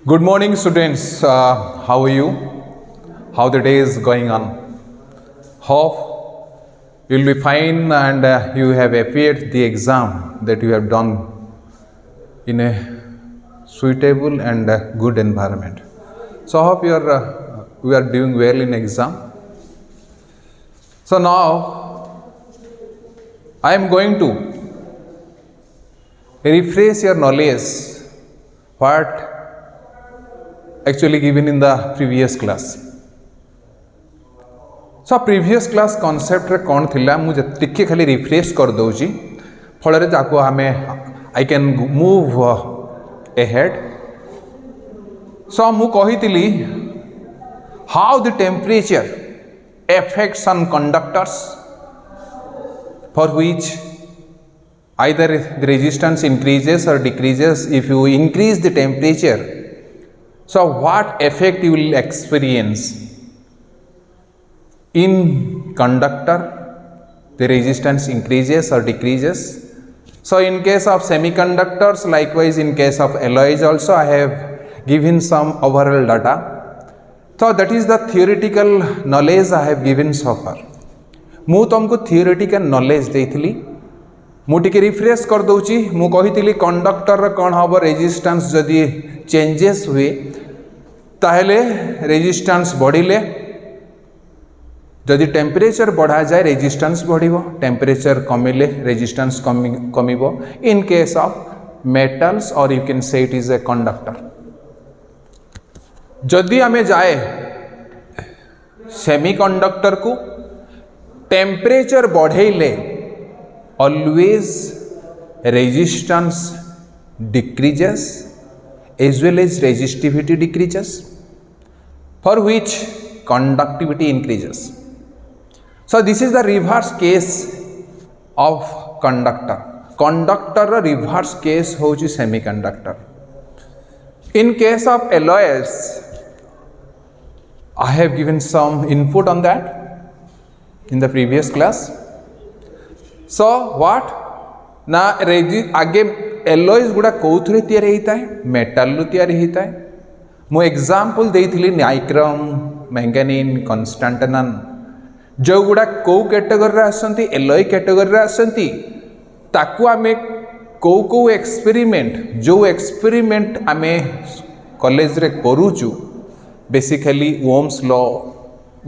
Good morning, students. How are you? How the day is going on? Hope you will be fine and you have appeared the exam that you have done in a suitable and good environment. So I hope we are doing well in exam. So now I am going to refresh your knowledge what actually given in the previous class. So previous class concept रे कौन थिला मुझे टिके खाली refresh कर doji फल रे जाको हमें I can move ahead. So मु कहितली how the temperature affects on conductors for which either the resistance increases or decreases. If you increase the temperature, so what effect you will experience in conductor? The resistance increases or decreases. So in case of semiconductors, likewise in case of alloys also, I have given some overall data. So that is the theoretical knowledge I have given so far. मु तुमको theoretical knowledge देइथिली मु टिके refresh कर दोची मु कहिथिली conductor कौन हम resistance जदि changes हुए ताहले रेजिस्टेंस बढ़िले जदि टेम्परेचर बढ़ा जाए रेजिस्टेंस बढ़िबो टेम्परेचर कमिले रेजिस्टेंस कमिबो in case of metals or you can say it is a conductor जदि आमे जाए सेमीकंडक्टर को टेम्परेचर बढ़ेले always resistance decreases as well as resistivity decreases, for which conductivity increases. So this is the reverse case of conductor. Conductor reverse case होची semiconductor. In case of alloys, I have given some input on that in the previous class. So what ना आगे alloys गुड़ा कौथरे तैयारी होता है metal तैयारी होता है मु एग्जांपल देइथिली नाइक्रम मैंगानीन कॉन्स्टेंटनन जो गुड़ा को कैटेगरी रे आसंती एलॉय कैटेगरी रे आसंती ताकू आमे को एक्सपेरिमेंट जो एक्सपेरिमेंट आमे कॉलेज रे करूचु basically Ohm's law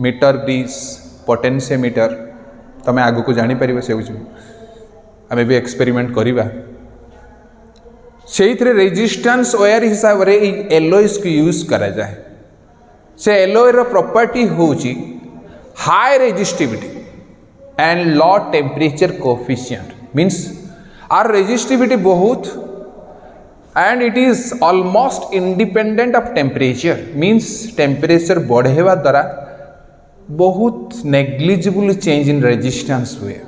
meter bridge potentiometer तमे आगु को जानी परिबे से आमे भी एक्सपेरिमेंट करिबा से रेजिस्टेंस वायर हिसाब रे एलॉयज को यूज करा जाए से एलॉय रो प्रॉपर्टी होची high resistivity and low temperature coefficient means आर रेजिस्टिविटी बहुत and it is almost independent of temperature means temperature बढ़ेवा द्वारा बहुत नेग्लिजिबल चेंज इन रेजिस्टेंस हुए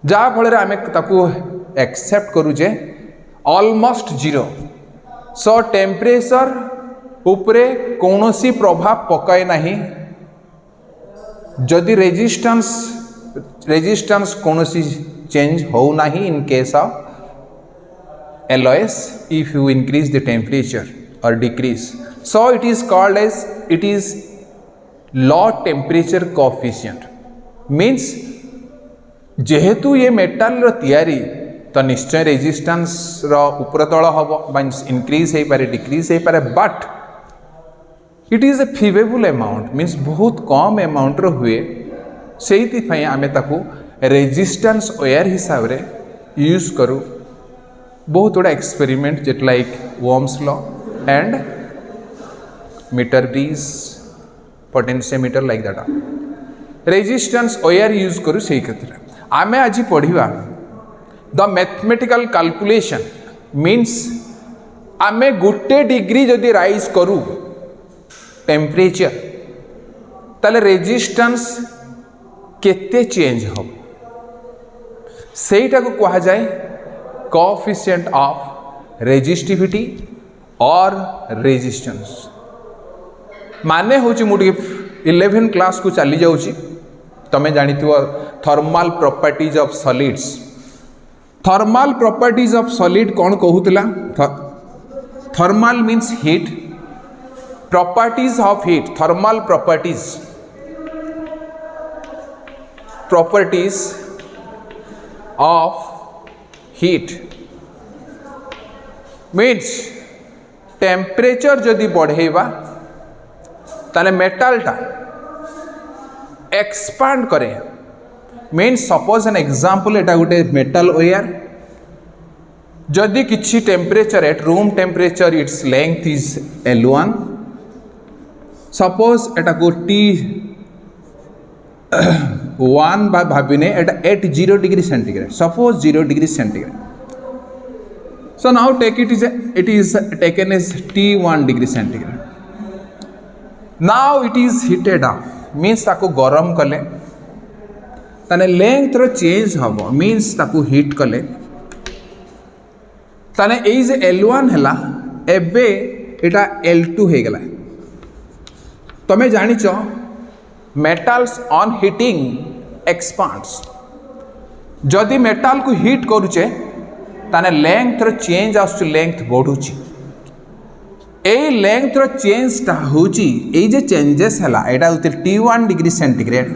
जहाँ फल आम एक्सेप्ट करूचे ऑलमोस्ट जीरो सो टेम्परेचर उपरे कौनसी प्रभाव पकाए नहीं जदि रेजिस्टेंस कौनसी चेंज हो नहीं इन case of alloys if you increase the temperature or decrease. So it is called as it is low temperature coefficient means जेहेतु ये मेटल रो तैयारी तो निश्चय रेजिस्टेंस रो ऊपर तल हबो मींस इंक्रीज हे पारे डिक्रीज हे पारे but it is a feasible amount means बहुत कम अमाउंट रो हुए सेहिति पई आमे ताकू रेजिस्टेंस वायर हिसाब रे यूज करू बहुत बड़ा एक्सपेरिमेंट जेट like Ohm's law and meter bridge potentiometer like that resistance wire use करू सेही क्षेत्र आमे आज पढ़िबा द मैथमेटिकल कैलकुलेशन मीन्स आमे गोटे डिग्री जदि राइज करू टेम्परेचर ताले रेजिस्टेंस केते चेंज हो सेटा को कहा जाए कोएफिशिएंट ऑफ रेजिस्टिविटी और रेजिस्टेंस माने होची मुटी 11 क्लास को चली जाउची तमें जानी thermal properties of solids thermal properties of solid कौन कहूला Thermal means heat. Properties of heat, thermal properties. Properties of heat means temperature जदि बढ़ेवा ताले मेटल टा एक्सपांड करे मीन्स सपोज एन एग्जांपल एटा गोटे मेटल वायर जदि किछि temperature at room temperature its length is L1 suppose एटा को T1 भाविने एटा at 0 degree centigrade suppose 0 degree centigrade. So now take it is taken as T1 degree centigrade. Now it is heated up means ताको गरम कले ताने length रो change हबो means ताको हीट कले ताने एई जे L1 हला एबे एटा L2 हे गेला. तमे जानिचो मेटल्स ऑन हीटिंग एक्सपांड्स जदि मेटल को हीट करूचे ताने लेंथ रो चेंज आसु लेंथ बढ़ुची ए लेंथ रो चेंज ता होची ए जे चेंजेस हला एटा होते T1 degree centigrade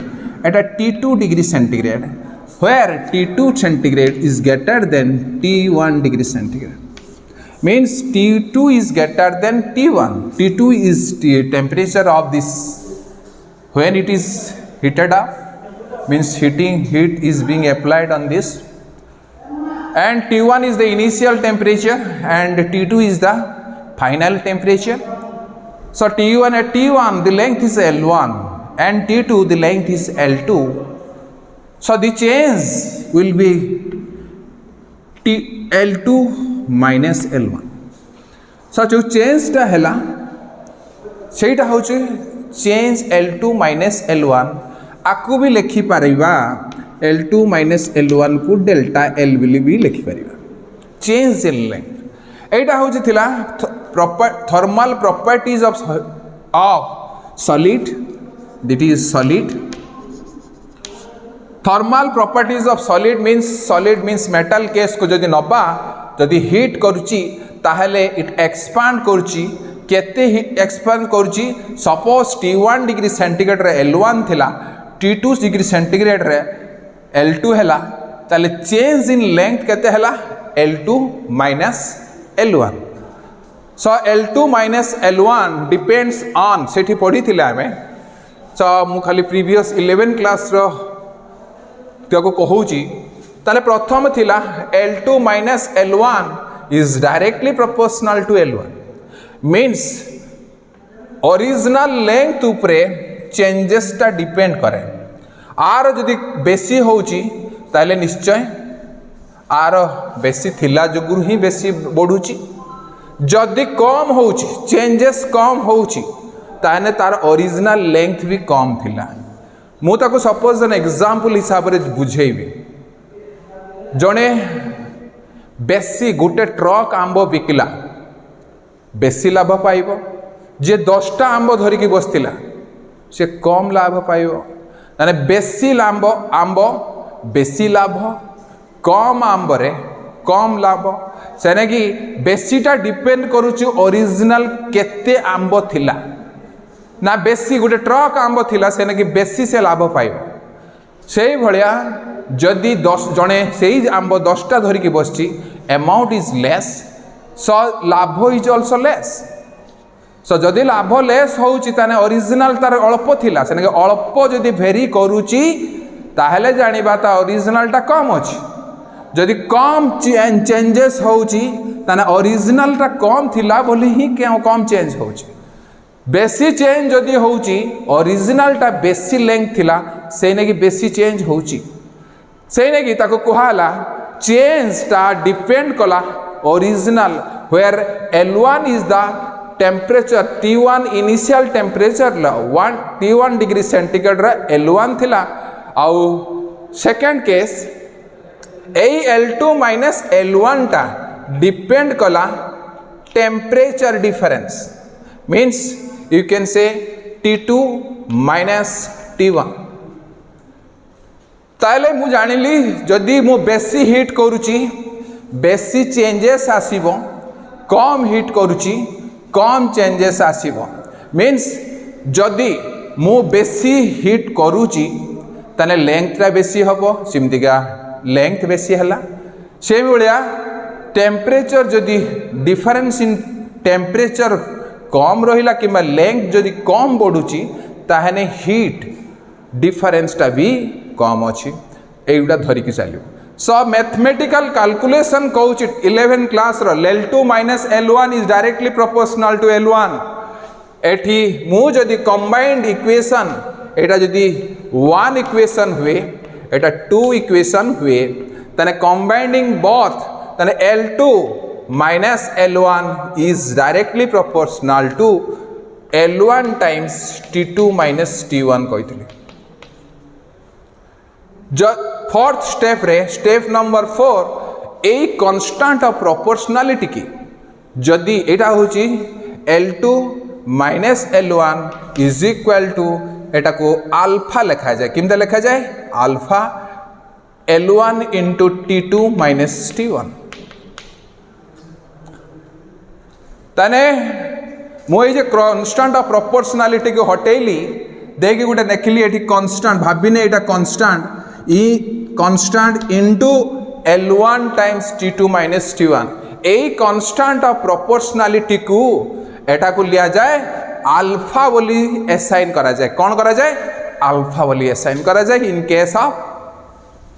Etah T2 degree centigrade where T2 centigrade is greater than T1 degree centigrade means T2 is greater than T1. T2 is the temperature of this when it is heated up means heat is being applied on this, and T1 is the initial temperature and T2 is the final temperature. So T1 at T1 the length is L1 and T2 the length is L2. So the change will be L2 minus L1. So जो change टा हैला सेटा होचे change L2 minus L1 आकु भी लिखि Paribas L2 minus L1 को delta L भी लिखि पारिबा चेंज इन लेंथ. एटा होछि थिला thermal properties of solid that is solid. Thermal properties of solid means metal case को जदि नबा जदि हीट करूची ताहले इट एक्सपांड करूची केते एक्सपांड करूची सपोज T1 डिग्री सेंटीग्रेड रे L1 थिला T2 डिग्री सेंटीग्रेड रे L2 हैला ताले चेंज इन लेंथ केते हैला L2 minus L1. So L2 minus L1 depends on सेठी पढ़ी थिला हमें. सो मु खाली प्रीवियस 11 क्लास रो को कहूची ताले प्रथम थिला L2 minus L1 is directly proportional to L1 means original length उपरे चेंजेस टा डिपेंड करे. आर जदि बेसी होची ताले निश्चय आर बेसी थिला जोगुरु ही बेसी बढ़ुची. जदि कम होची चेंजेस कम होची ताने तार ओरिजिनल लेंथ भी कम थिला. मु ताको सपोज एन एग्जांपल हिसाब रे बुझेइबी. जणे बेसी गोटे ट्रक आंबो बिकला बेसी लाभ पाइबो. जे 10टा आंबो धरिकी बसतिला से कम लाभ पाइबो. माने बेसी लाभ आंबो बेसी लाभ कम आंबरे कम लाभ सेने कि बेसीटा डिपेंड करूची ओरिजिनल केते आंबो थिला ना बेसी गोटे ट्रक आंबो थिला सेने कि बेसी से लाभ पाइबो. सेही भलिया जदि 10 जणे सेही आंबो 10टा धरिकी बसची अमाउंट इज लेस सो लाभ इज आल्सो लेस. सो जदि लाभ लेस होउची ताने ओरिजिनल तार अल्प थिला सेने अल्प जदि भेरी करूची ताहले जानिबा ता ओरिजिनल टा कम अछि. जदि कम चेंजेस होउची ताने ओरिजिनल टा कम थिला बोली ही क्यों कम चेंज होउची. बेसी चेंज जदि होउची ओरिजिनल टा बेसी लेंथ थिला सेने कि बेसी चेंज होउची. सेने कि ताको कुहाला चेंज टा डिपेंड कला original where L1 is the temperature T1 initial temperature T1 degree centigrade रे L1 थिला. आउ second case L2 minus L1 टा डिपेंड कला temperature difference means you can से T2 माइनस T1. ताले मु जानिली जदि मु बेसी हीट करूची बेसी चेंजेस आसीबो कम हिट करुची कम चेंजेस आसीबो मीन्स जदि मु बेसी हिट करुची ताने लेंथटा बेसी हबो सिमतिका लेंथ बेसी हला से भलिया टेम्परेचर जदि डिफरेंस इन टेम्परेचर कम रहिला किंबा लेंथ जदि कम बढ़ुची ताहने हीट डिफरेंसटा भी कम अच्छी एगुड़ा धरिकी चलो सो मैथमेटिकल कैलकुलेशन कहूँ 11 class L2 minus L1 is directly proportional to L1 एठी मु जदि कंबाइंड इक्वेशन एटा जदि 1 इक्वेशन हुए एटा 2 इक्वेशन हुए तने कंबाइंडिंग बोथ तने L2 minus L1 is directly proportional to L1 times T2 minus T1 कही फोर्थ स्टेप रे step number 4 a constant of proportionality की जदि एटा होची L2 minus L1 is equal to एटा को अल्फा लिखा जाए किमता लिखा जाए alpha L1 into T2 minus T1 तने मुझे कांस्टेंट ऑफ प्रोपोर्शनलिटी को हटेली देखिए गोटे देखिली eighty constant भाविने Etah constant E constant into L1 times T2 minus T1 A constant of proportionality को एटा को लिया जाए अल्फा बोली असाइन करा जाए कौन करा जाए अल्फा बोली असाइन करा जाए in case of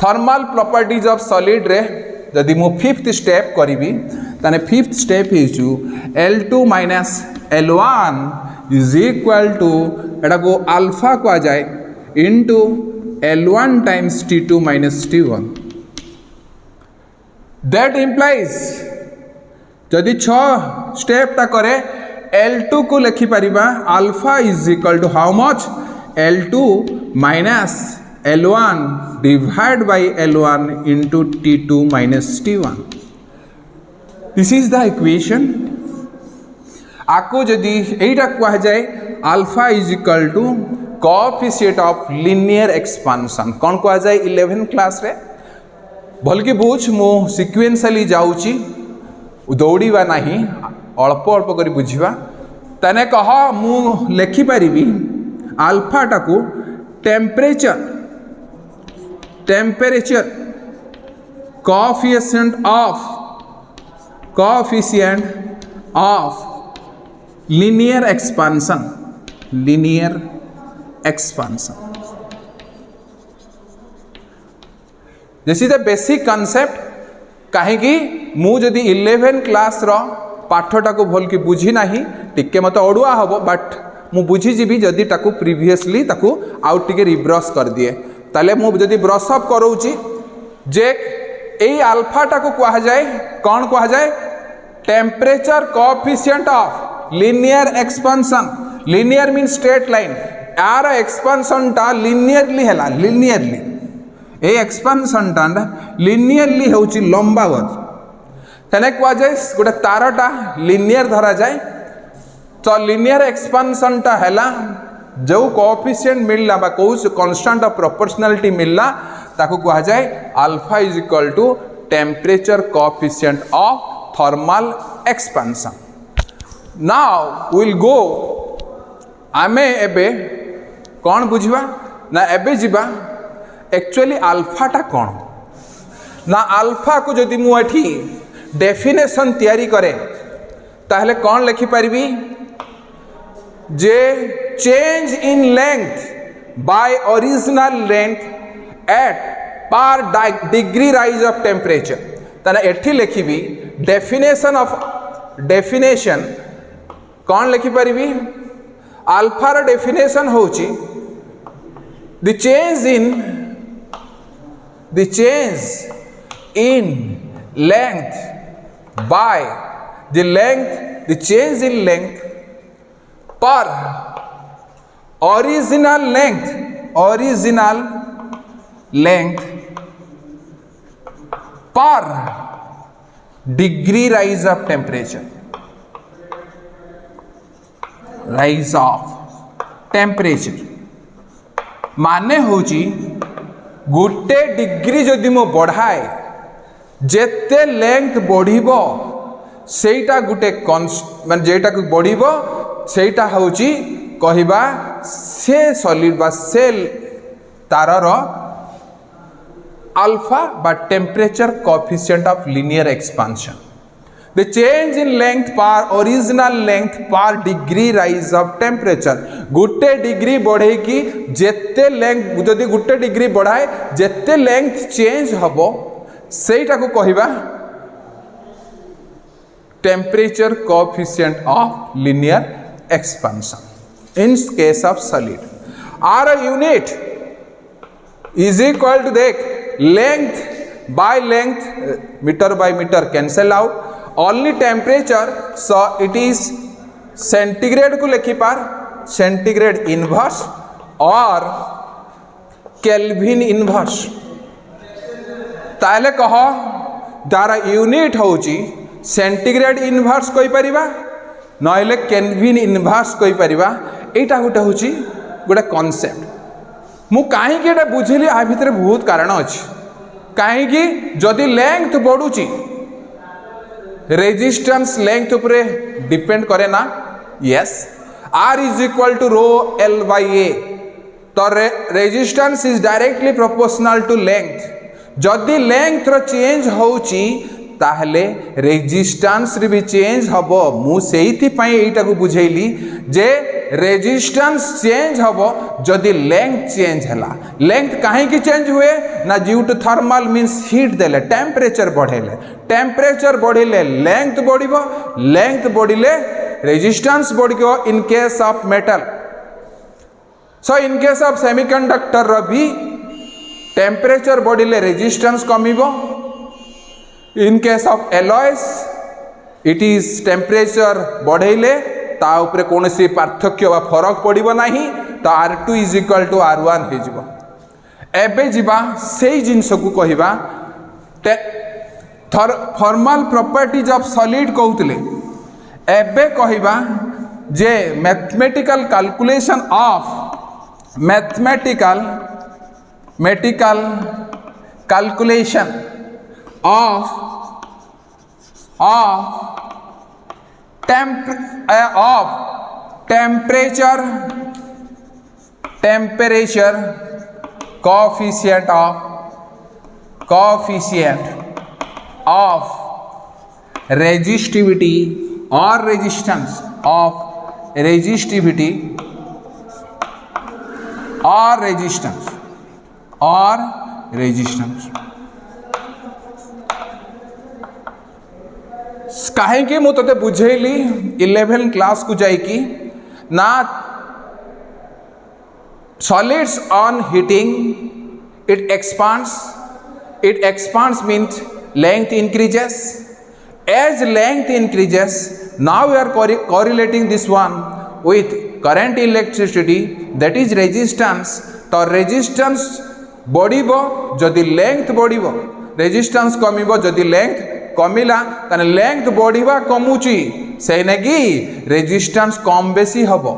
thermal properties of solid रे यदि मु फिफ्थ स्टेप करी ताने fifth step is L2 minus L1 is equal to एटा को अल्फा को आ जाए into L1 times T2 minus T1 that implies यदि 6 स्टेप ता करे L2 को लिखि परिबा alpha is equal to how much L2 minus L1 divide by L1 into T2 minus T1 this is the equation आपको यदि एटा कहा जाए alpha is equal to coefficient of linear expansion कौन कहा जाए 11 क्लास रे भलकी बुझ मु सिक्वेंशियली जाउची दौड़ीबा नहीं अल्प अल्प करी बुझिबा तने कह मु लिखि परिबी अल्फा टाकू temperature coefficient of linear expansion this is the basic concept कहीं मु जदि 11 क्लास रो पाठटा को भल की बुझी नाही टिके मत अड़ुआ हम बट मु बुझीजी जदि ताकू प्रीवियसली ताकू आउट टिके रिब्रश कर दिए ताले मु जदि ब्रश अप करूची जे ए अल्फाटा को कहा जाए कौन कहा जाए temperature coefficient of linear expansion linear mean straight line यार एक्सपेंशन टा लीनियरली हैला लीनियरली ए एक्सपेंशन टा लीनियरली होची लंबा गत तने कहा जाए गोटे तारटा लीनियर धरा जाए तो लीनियर एक्सपेंशन टा हैला जो कोएफिशिएंट मिलला बा को कांस्टेंट ऑफ प्रोपोर्शनलिटी मिलला ताको कहा जाए alpha is equal to temperature coefficient of thermal expansion now will go आमे एबे कौन बुझिबा ना एबे जिबा एक्चुअली अल्फाटा कौन ना अल्फा को जदि मु एठी डेफिनेशन तैयारी करे ताहले कौन लिखि परिबी जे change in length by original length at per degree rise of temperature ताने एठी लिखिबी डेफिनेशन कौन लिखि परिबी अल्फार डेफिनेशन होची the change in length by the change in length per original length per degree rise of temperature माने होची गोटे डिग्री जदि मो बढ़ाए जेते लेंथ बढ़िबो सेटा गुटे मान जेटा को बढ़िबो सेटा होची कहिबा से सॉलिड बा सेल तारर अल्फा बा temperature coefficient of linear expansion the change in length per original length per degree rise of temperature Gute degree बढ़े कि जेते लेंथ जदि गुटे डिग्री बढ़ाए जेते लेंथ चेंज हबो सेटा को कहिबा temperature coefficient of linear expansion in case of solid r unit is equal to देख length by length meter by meter cancel out only temperature so it is centigrade को लिखी पार centigrade inverse और Kelvin inverse ताले कह Dara unit होची centigrade inverse कोई परिबा नइले kelvin inverse कोई परिबा एटा गोटे होची गोटे कांसेप्ट मु काहे के एटा बुझिली आ भितर बहुत कारण अछि काहे कि जदि लेंथ बढ़ुची रेजिस्टेंस लेंथ ऊपर डिपेंड करे ना yes r is equal to rho l by a तो resistance is directly proportional to length जदि लेंथ रो चेंज होची ताहले रेजिस्टेंस रे भी चेंज हबो मु सेहिति पई एटा को बुझैली जे रेजिस्टेंस चेंज हबो जदि लेंथ चेंज हला लेंथ काहे की चेंज हुए ना due to thermal means heat देले टेम्परेचर बढ़ेले लेंथ बढ़िबो लेंथ बढ़िले रेजिस्टेंस बढ़िबो in case of metal so in case of semiconductor रो भी टेम्परेचर बढ़िले रेजिस्टेंस कमिबो in case of alloys it is temperature बढ़ेले ता ऊपर कौन सी पार्थक्य वा फरक पड़िबो नाही तो r2 is equal to r1 हो जिवो एबे जिबा सेही जिंस को कहिबा थर्मल प्रॉपर्टीज ऑफ सॉलिड कहउतले एबे कहिबा जे mathematical calculation of mathematical calculation of temperature coefficient of resistivity or resistance of resistivity or resistance काहे कि मु तते बुझैली 11 क्लास को जाई कि ना solids on heating it expands means length increases as length increases now we are correlating this one with current electricity that is resistance तो resistance बढ़िबो जदि length बढ़िबो resistance कमिबो जदि length कमिला तने लेंथ बढ़िबा कमुची से नेगी रेजिस्टेंस कम बेसी हबो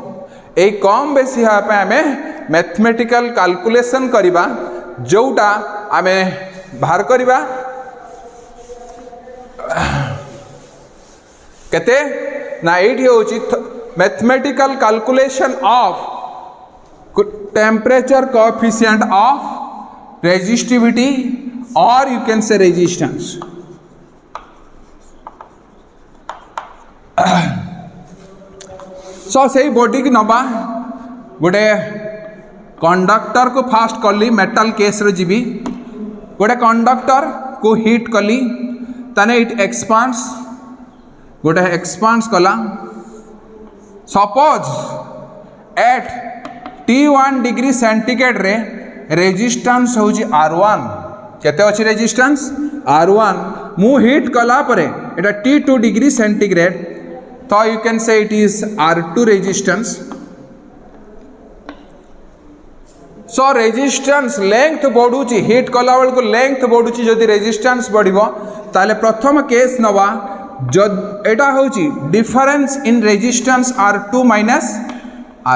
ए कम बेसी हापे हमें मैथमेटिकल कैलकुलेशन करिबा जोटा हमें बाहर करिबा केते ना एठी होची mathematical calculation of temperature coefficient of resistivity or you can say resistance so say body की नबा गोटे कंडक्टर को फास्ट कली मेटल केस रे जीवी गोटे कंडक्टर को हीट कली तने इट एक्सपांड्स गोटे एक्सपांड्स कला suppose at T1 degree centigrade रे रेजिस्टेंस होची R1 केते अछि रेजिस्टेंस R1 मु हीट कला परे एटा T2 डिग्री सेंटीग्रेड तो you can say it is R2 resistance so resistance length बढ़ुची हीट कला बेल को लेंथ बढ़ुची जदि रेजिस्टेंस बढ़िबो ताले प्रथम केस नवा जद एटा होची difference in resistance R2 minus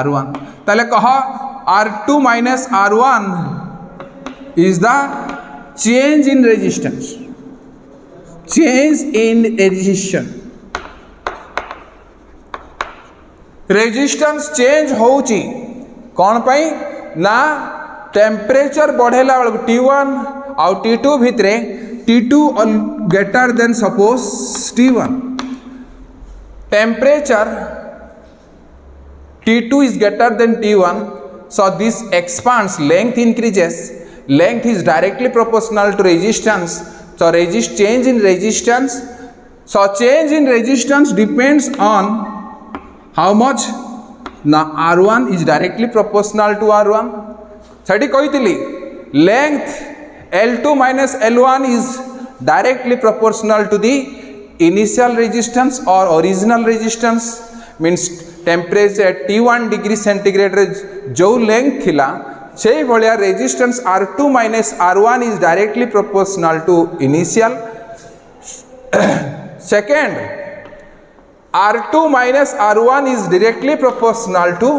R1 ताले कह R2 minus R1 is the change in resistance resistance change होउची कौन पाई ना टेम्परेचर बढ़ेला बेलू T1 आउ T2 भितरे T2 greater than suppose T1 temperature T2 is greater than T1, so this expands, length increases, length is directly proportional to resistance, so change in resistance, so change in resistance depends on how much now R1 is directly proportional to R1, सेठी कहितली length L2 minus L1 is directly proportional to the initial resistance or original resistance, means temperature T1 degree centigrade रे जो length थिला से भलिया resistance R2 minus R1 is directly proportional to initial. Second, R2 minus R1 is directly proportional to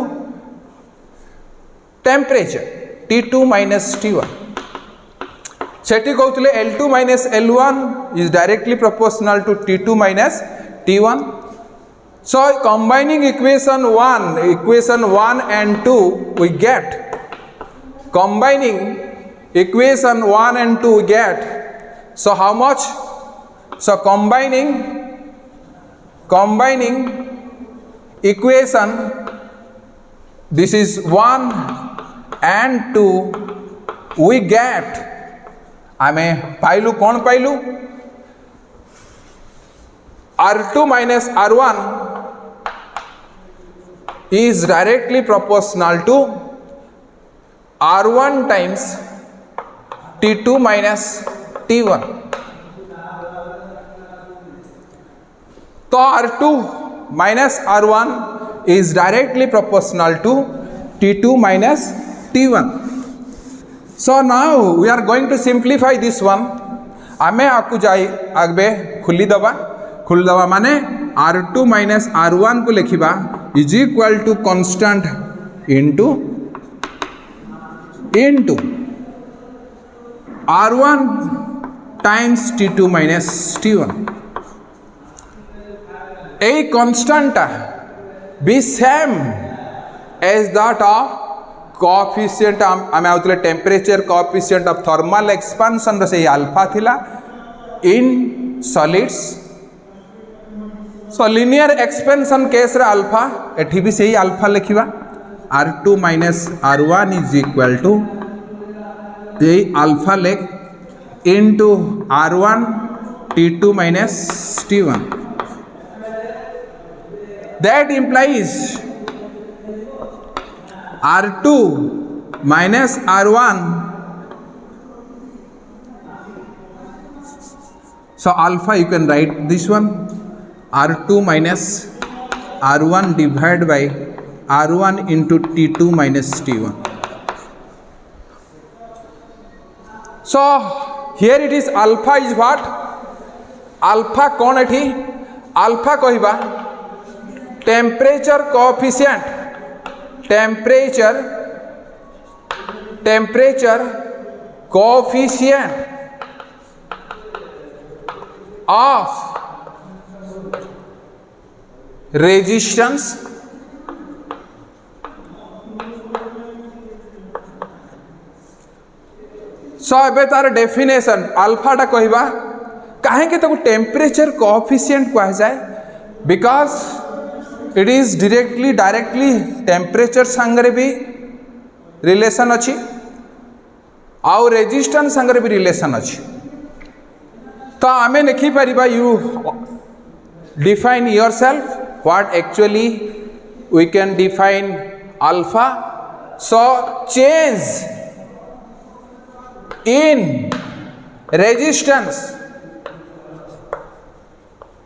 temperature T2 minus T1. सेठी कहते L2 minus L1 is directly proportional to T2 minus T1. So combining equation 1 and 2 we get, combining equation 1 and 2 we get, so how much, so combining equation, this is 1 and 2 we get, आमे पाइलु कौन पाइलु R2 minus R1 is directly proportional to R1 times T2 minus T1. तो R2 minus R1 is directly proportional to T2 minus T1. So now we are going to simplify this one. आमे आकु जाई आगे खुली दबा माने R2 minus R1 को लिखिबा is equal to constant into R1 times T2 minus T1. A constant be same as that of coefficient आमे आउतले temperature coefficient of thermal expansion रो से alpha थिला in solids. So linear expansion case रे alpha एठी भी सही alpha लिखिबा R2 minus R1 is equal to a alpha लेख into R1 T2 minus T1. That implies R2 minus R1, so alpha you can write this one, R2 minus R1 divided by R1 into T2 minus T1. So here it is, alpha is what? Alpha कौन एठी? Alpha कहिबा temperature coefficient of resistance सो एबे तार definition alpha टा कहिबा काहे के ताको temperature coefficient कहा जाए because it is directly temperature संगरे भी रिलेशन अच्छी आउ रेजिस्टेंस संगरे भी रिलेशन अच्छी तो आमे लिखि परिबा you define yourself what actually we can define alpha so change in resistance,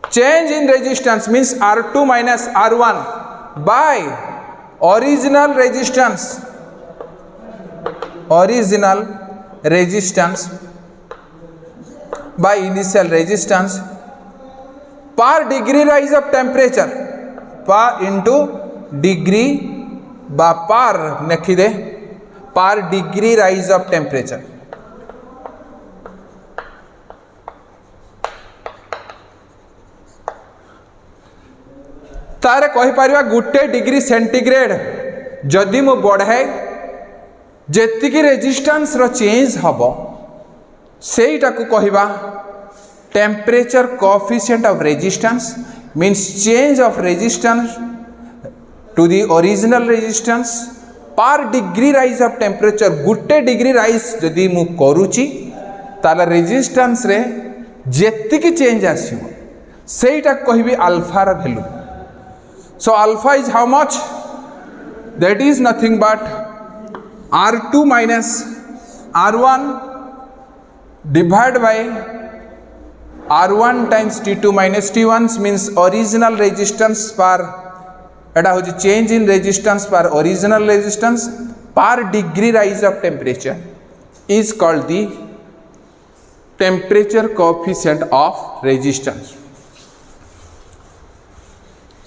change in resistance means R2 minus R1 by original resistance by initial resistance per degree rise of temperature per into degree by per लिखी दे per degree rise of temperature. तारे कहि परिबा गुटे degree centigrade जदि मु बढ़ाए जेतिकी resistance रो change हबो सेटा को कहिबा temperature coefficient of resistance means change of resistance to the original resistance per degree rise of temperature गुटे डिग्री राइज जदि मु करूची ताला रेजिस्टेंस रे जेतिकी चेंज आसीबो सेटा कहिबी अल्फा रा value. So alpha is how much? That is nothing but R2 minus R1 divided by R1 times T2 minus T1 means original resistance per एटा हो change in resistance per original resistance per degree rise of temperature is called the temperature coefficient of resistance.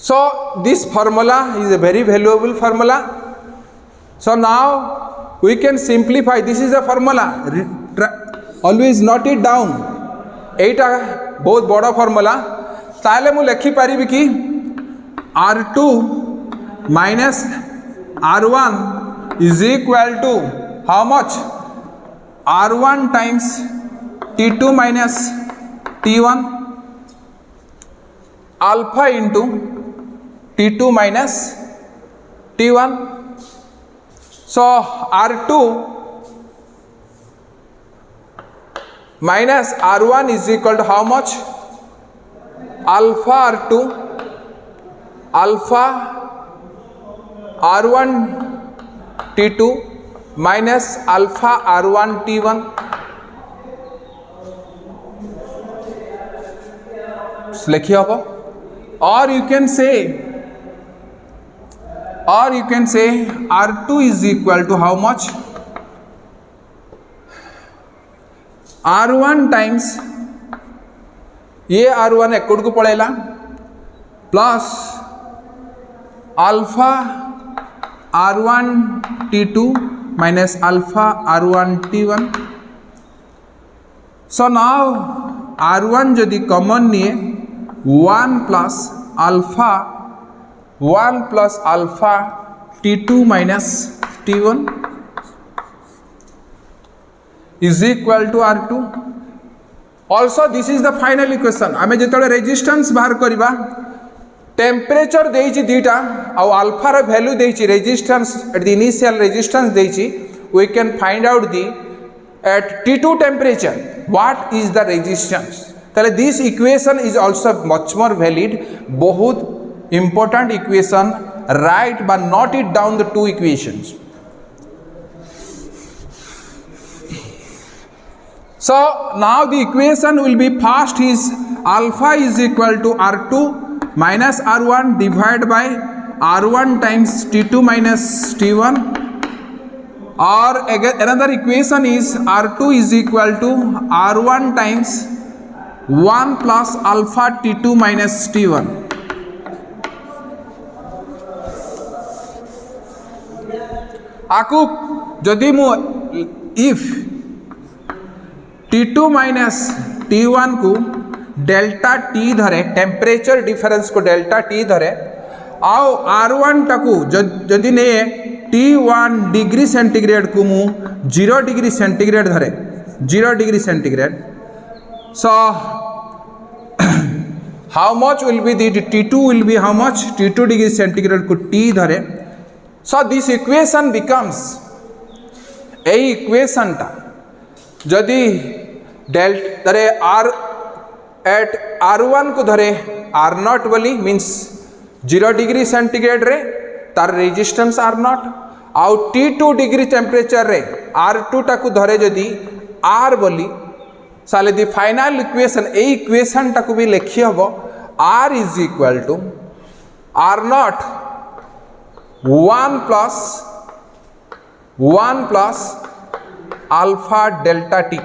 So this formula is a very valuable formula. So now we can simplify. This is a formula. Always note it down. एटा बहुत बड़ा formula. ताले मु लिखि पारिबि कि R2 minus R1 is equal to how much? R1 times T2 minus T1 alpha into T2 minus T1. So R2 minus R1 is equal to how much? Alpha R2 alpha R1 T2 minus alpha R1 T1. लिखिए अब. Or you can say R2 is equal to how much? R1 times ये R1 एकड़ को पड़ेला plus alpha R1 T2 minus alpha R1 T1. So now R1 जदि common निये 1 plus alpha T2 minus T1 is equal to R2. Also this is the final equation. आमे जेतले resistance बाहर करिबा temperature देइछि दीटा आ अल्फा रा वैल्यू देइछि resistance at the initial resistance देइछि we can find out the at T2 temperature what is the resistance. ताले this equation is also much more valid. बहुत important equation. Write but note it down the two equations. So now the equation will be first is alpha is equal to R2 minus R1 divided by R1 times T2 minus T1. Or again another equation is R2 is equal to R1 times 1 plus alpha T2 minus T1. आकु जदि मु if T2 minus T1 को delta T धरे temperature difference को delta T धरे आओ R1 टाकू जदि ने T1 डिग्री सेंटीग्रेड को मु 0 डिग्री सेंटीग्रेड धरे 0 degree centigrade. So how much will be the T2 will be how much? T2 degree centigrade को T धरे. So this equation becomes a equation टा जदि डेल्टा धरे R at R1 को धरे R0 बोली means 0 डिग्री सेंटीग्रेड रे तार रेजिस्टेंस R0 आउ T2 डिग्री टेम्परेचर रे R2 टा को धरे जदि R बोली साले the final equation A equation टाकू भी लिखि हबो R is equal to R0 1 plus alpha delta T.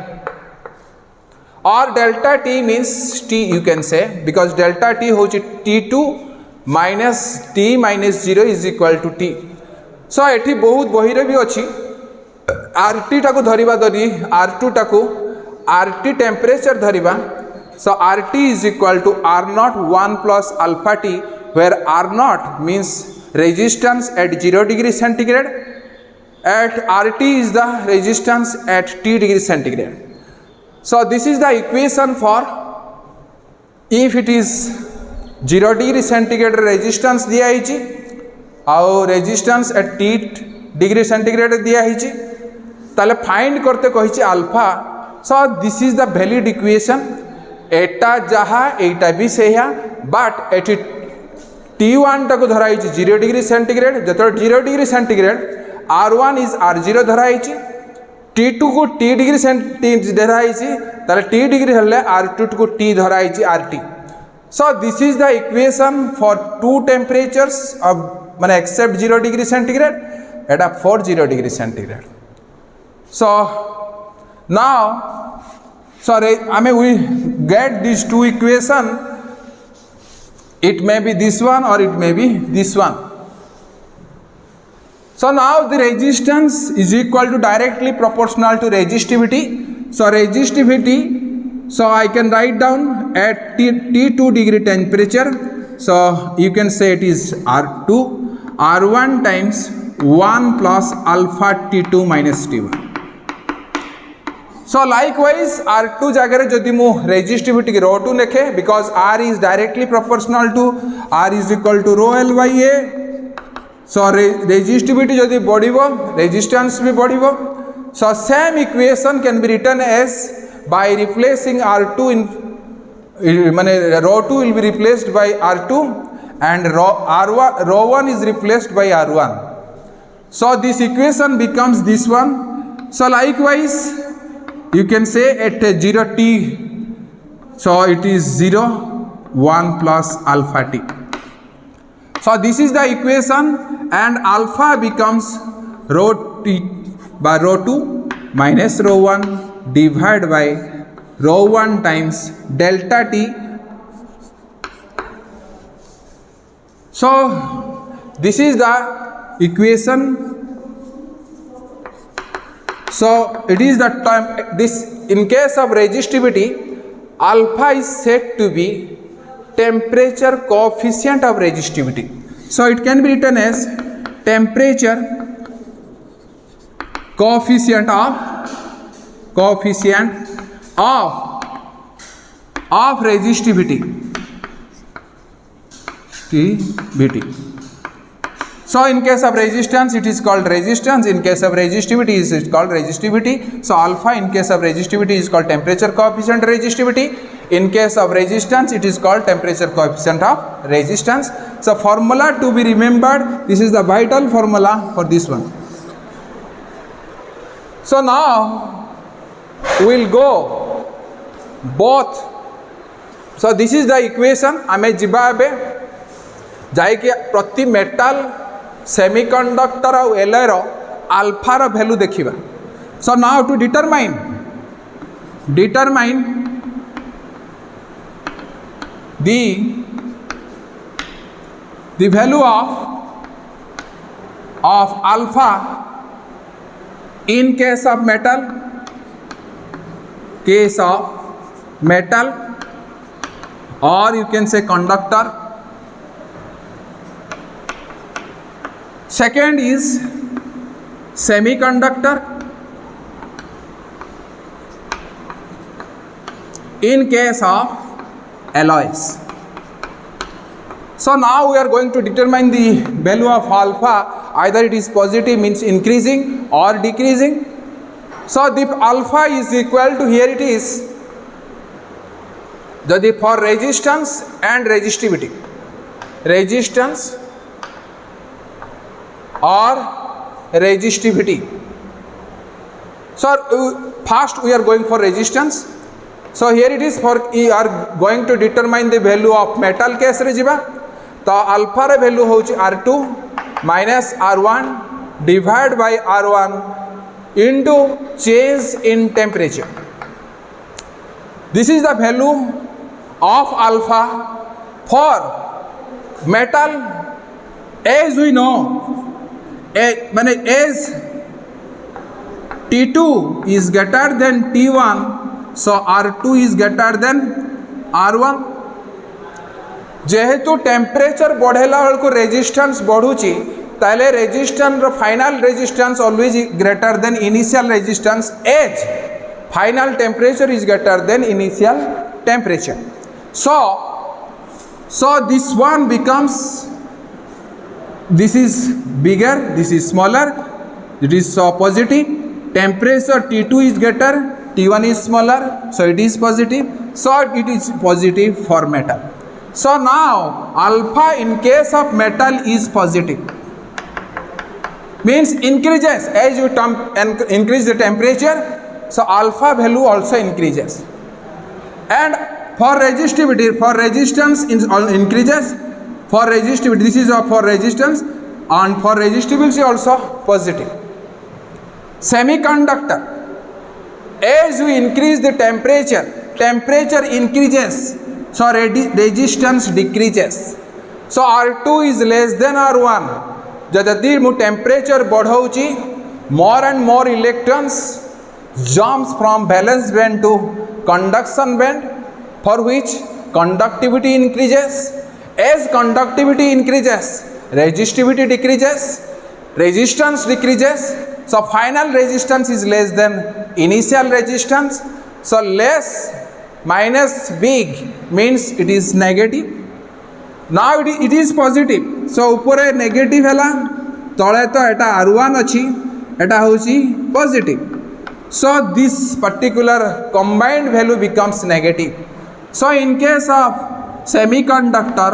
Or delta T means T you can say because delta T होची T2 minus T minus 0 is equal to T. So एठी बहुत बहिरे भी अछि RT टाकू धरिबा दरी R2 टाकू RT temperature धरिबा. So RT is equal to R0 1 plus alpha T where R0 means resistance at 0 degree centigrade, at RT is the resistance at T degree centigrade. So this is the equation for if it is 0 degree centigrade resistance दिया है और resistance at T degree centigrade दिया है ताले find करते कही alpha. So this is the valid equation. एटा जहाँ एटा भी से बट एटी T1 टाक धराई 0 डिग्री सेंटीग्रेड जो 0 degree centigrade R1 is R0 धराई T2 को T डिग्री धराई T डिग्री हेल्ले R2 को T धराई RT. So this is the equation for to temperatures of माने accept 0 degree centigrade Etah for 0 degree centigrade. So now we get these two equation. It may be this one or it may be this one. So now the resistance is equal to directly proportional to resistivity. So resistivity, so I can write down at T2 degree temperature. So you can say it is R2 R1 times 1 plus alpha T2 minus T1. So likewise R2 जगह जदि मु resistivity की ρ2 लिखे because R is directly proportional to R is equal to rho L by A. So resistivity जदि बढ़िबो resistance भी बढ़िबो. So same equation can be written as by replacing R2 in माने ρ2 will be replaced by R2 and ρ1 is replaced by R1. So this equation becomes this one. So likewise you can say at 0 T, so it is 0 1 plus alpha T. So this is the equation and alpha becomes rho T by rho 2 minus rho 1 divided by rho 1 times delta T. So this is the equation. So it is the time this in case of resistivity alpha is said to be temperature coefficient of resistivity. So it can be written as temperature coefficient of resistivity TBT. So in case of resistance it is called resistance, in case of resistivity it is called resistivity. So alpha in case of resistivity is called temperature coefficient resistivity, in case of resistance it is called temperature coefficient of resistance. So formula to be remembered, this is the vital formula for this one. So now we will go both. So this is the equation. आमे जिबा बे जाई कि प्रति metal semiconductor और alloy रो alpha रो value देखिबा. So now to determine the value of alpha in case of metal or you can say conductor. Second is semiconductor. In case of alloys. So now we are going to determine the value of alpha, either it is positive means increasing or decreasing. So the alpha is equal to, here it is, the for resistance and resistivity, resistance or resistivity. So first we are going for resistance. So here it is, for we are going to determine the value of metal case रे जिबा. तो alpha रे value होची R2 minus R1 divided by R1 into change in temperature. This is the value of alpha for metal. As we know, as T2 is greater than T1, so R2 is greater than R1. जेहेतु temperature बढ़ेला bell को resistance बढ़ुची ताले resistance रो final resistance always greater than initial resistance as final temperature is greater than initial temperature. So this one becomes, this is bigger, this is smaller, it is positive. Temperature T2 is greater, T1 is smaller, so it is positive. So it is positive for metal. So now alpha in case of metal is positive, means increases as you increase the temperature, so alpha value also increases. And for resistivity, for resistance increases, for resistivity, this is for resistance, and for resistivity also positive. Semiconductor, as we increase the temperature increases, so resistance decreases. So R2 is less than R1. जदि मु temperature बढ़ाऊँगी, more and more electrons jumps from valence band to conduction band, for which conductivity increases. As conductivity increases, resistivity decreases, resistance decreases. So final resistance is less than initial resistance. So less minus big means it is negative. Now it is positive. So ऊपर negative है, तले तो एटा R1 अच्छी, एटा होची positive. So this particular combined value becomes negative. So in case of semiconductor,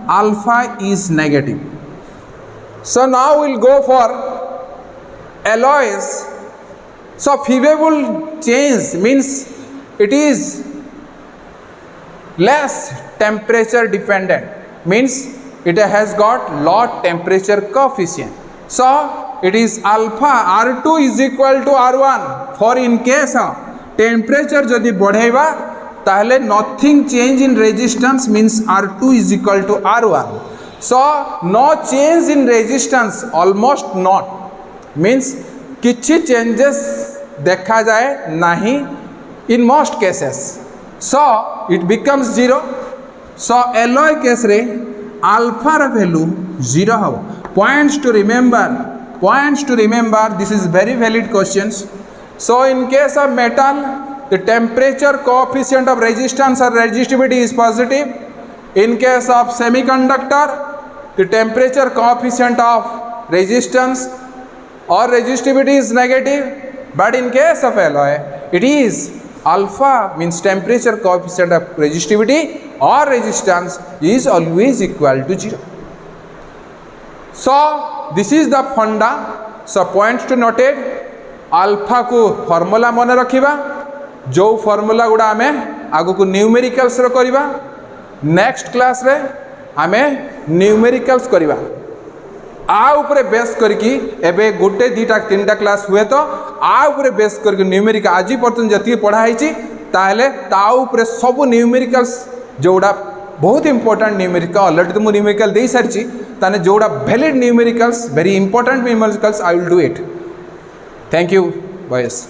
alpha is negative. So now we'll go for alloys. So favorable change means it is less temperature dependent, means it has got low temperature coefficient. So it is alpha R2 is equal to R1. For in case of temperature जदि बढ़ेगा ताहले nothing change in resistance, means R2 is equal to R1. So no change in resistance, almost not, means किछि changes देखा जाए नहीं in most cases. So it becomes 0. So alloy case रे alpha रा value 0 हो. Points to remember, this is very valid questions. So in case of metal, the temperature coefficient of resistance or resistivity is positive. In case of semiconductor, the temperature coefficient of resistance or resistivity is negative. But in case of alloy, it is alpha, means temperature coefficient of resistivity or resistance is always equal to 0. So this is the funda. So points to noted, alpha को formula मन रखिबा, जो formula गुड़ा आमे आगो को numericals रो करिबा. Next class रे आमे न्यूमेरिकल्स करिबा. आ ऊपर बेस करकी एबे गोटे दीटा तीनटा क्लास हुए तो आ ऊपर बेस करके न्यूमेरिकल आज पर्यटन जति पढ़ा है ताहले ता ऊपर सब न्यूमेरिकल्स जोड़ा बहुत इंपोर्टेंट न्यूमेरिकल ऑलरेडी तो मु न्यूमेरिकल दे सारी ताने जोड़ा valid numericals very important numericals I will do it. Thank you boys.